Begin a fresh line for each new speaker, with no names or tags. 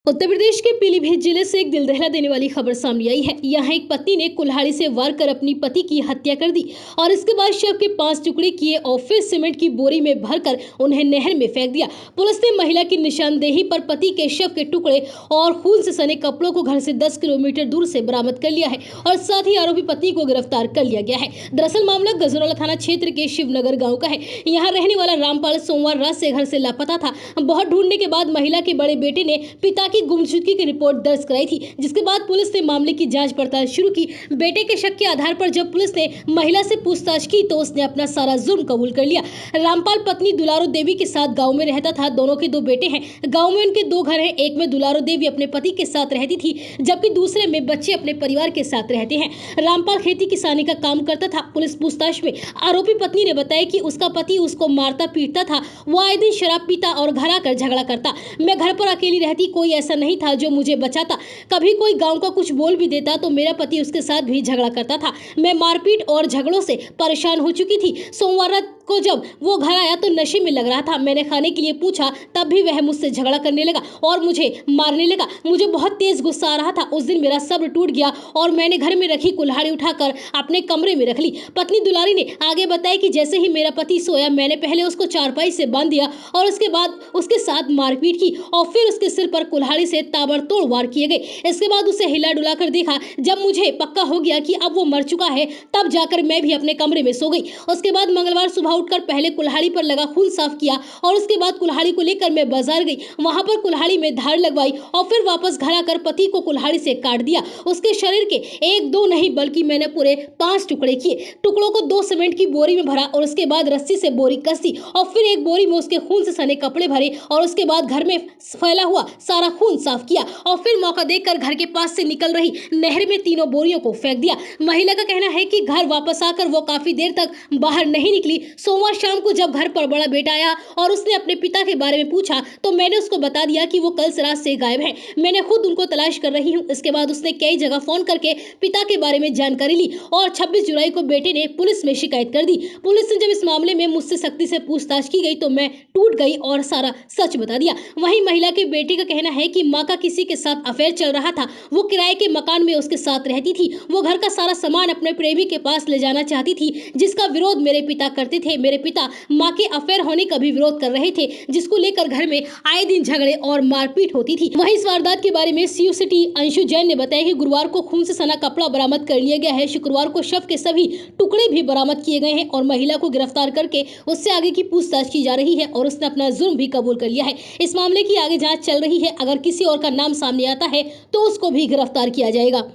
उत्तर प्रदेश के पीलीभीत जिले से एक दिल दहला देने वाली खबर सामने आई है। यहाँ एक पत्नी ने कुल्हाड़ी से वार कर अपनी पति की हत्या कर दी और इसके बाद शव के 5 टुकड़े किए और फिर सीमेंट की बोरी में भरकर उन्हें नहर में फेंक दिया। पुलिस ने महिला की निशानदेही पर पति के शव के टुकड़े और खून से सने कपड़ों को घर से 10 किलोमीटर दूर से बरामद कर लिया है और साथ ही आरोपी पत्नी को गिरफ्तार कर लिया गया है। दरअसल मामला गजरौला थाना क्षेत्र के शिवनगर गाँव का है। यहाँ रहने वाला रामपाल सोमवार रात से घर से लापता था। बहुत ढूंढने के बाद महिला के बड़े बेटे ने पिता की गुमशुदगी की रिपोर्ट दर्ज कराई थी, जिसके बाद पुलिस ने मामले की जांच पड़ताल शुरू की। बेटे के शक के आधार पर जब पुलिस ने महिला से पूछताछ की तो उसने अपना सारा जुर्म कबूल कर लिया। रामपाल पत्नी दुलारो देवी के साथ गांव में रहता था। दोनों के 2 बेटे हैं। गांव में उनके 2 घर हैं। एक में दुलारो देवी अपने पति के साथ रहती थी, जबकि दूसरे में बच्चे अपने परिवार के साथ रहते हैं। रामपाल खेती किसानी का काम करता था। पुलिस पूछताछ में आरोपी पत्नी ने बताया कि उसका पति उसको मारता पीटता था। वो आए दिन शराब पीता और घर आकर झगड़ा करता। मैं घर पर अकेली रहती, कोई ऐसा नहीं था जो मुझे बचाता। कभी कोई गांव का कुछ बोल भी देता तो मेरा पति उसके साथ भी झगड़ा करता था। मैं मारपीट और झगड़ों से परेशान हो चुकी थी। सोमवार रात को जब वो घर आया तो नशे में लग रहा था। मैंने खाने के लिए पूछा, तब भी वह मुझसे झगड़ा करने लगा और मुझे मारने लगा। मुझे बहुत तेज गुस्सा आ रहा था। उस दिन मेरा सब्र टूट गया और मैंने घर में रखी कुल्हाड़ी उठाकर अपने कमरे में रख ली। पत्नी दुलारी ने आगे बताया कि जैसे ही मेरा पति सोया, मैंने पहले उसको चारपाई से बांध दिया और उसके बाद उसके साथ मारपीट की और फिर उसके सिर पर कुल्हाड़ी से ताबड़तोड़ वार किए गए। इसके बाद उसे हिला डुला कर देखा। जब मुझे पक्का हो गया कि अब वो मर चुका है, तब जाकर मैं भी अपने कमरे में सो गई। उसके बाद मंगलवार सुबह उठकर पहले कुल्हाड़ी पर लगा खून साफ किया और उसके बाद कुल्हाड़ी को लेकर मैं बाजार गई। वहां पर कुल्हाड़ी में धार लगवाई और फिर वापस घर आकर पति को कुल्हाड़ी से काट दिया। उसके शरीर के 1-2 नहीं बल्कि मैंने पूरे 5 टुकड़े किए। टुकड़ों को 2 सीमेंट की बोरी में भरा और उसके बाद रस्सी से बोरी कस दी और फिर एक बोरी में उसके खून से सने कपड़े भरे और उसके बाद घर में फैला हुआ सारा खून साफ किया और फिर मौका देखकर घर के पास से निकल रही नहर में तीनों बोरियों को फेंक दिया। महिला का कहना है कि घर वापस आकर वो काफी देर तक बाहर नहीं निकली। सोमवार शाम को जब घर पर बड़ा बेटा आया और उसने अपने पिता के बारे में पूछा तो मैंने उसको बता दिया कि वो कल से रात से गायब है। मैंने खुद उनको तलाश कर रही हूँ। इसके बाद उसने कई जगह फोन करके पिता के बारे में जानकारी ली और 26 जुलाई को बेटे ने पुलिस में शिकायत कर दी। पुलिस ने जब इस मामले में मुझसे सख्ती से पूछताछ की गई तो मैं टूट गई और सारा सच बता दिया। वहीं महिला के बेटे का कहना है कि माँ का किसी के साथ अफेयर चल रहा था। वो किराए के मकान में उसके साथ रहती थी। वो घर का सारा सामान अपने प्रेमी के पास ले जाना चाहती थी, जिसका विरोध मेरे पिता करते थे। मेरे पिता माँ के अफेयर होने का भी विरोध कर रहे थे, जिसको लेकर घर में आए दिन झगड़े और मारपीट होती थी। वहीं इस वारदात के बारे में सीयू सिटी अंशु जैन ने बताया कि गुरुवार को खून से सना कपड़ा बरामद कर लिया गया है। शुक्रवार को शव के सभी टुकड़े भी बरामद किए गए हैं और महिला को गिरफ्तार करके उससे आगे की पूछताछ की जा रही है और उसने अपना जुर्म भी कबूल कर लिया है। इस मामले की आगे जांच चल रही है। अगर किसी और का नाम सामने आता है तो उसको भी गिरफ्तार किया जाएगा।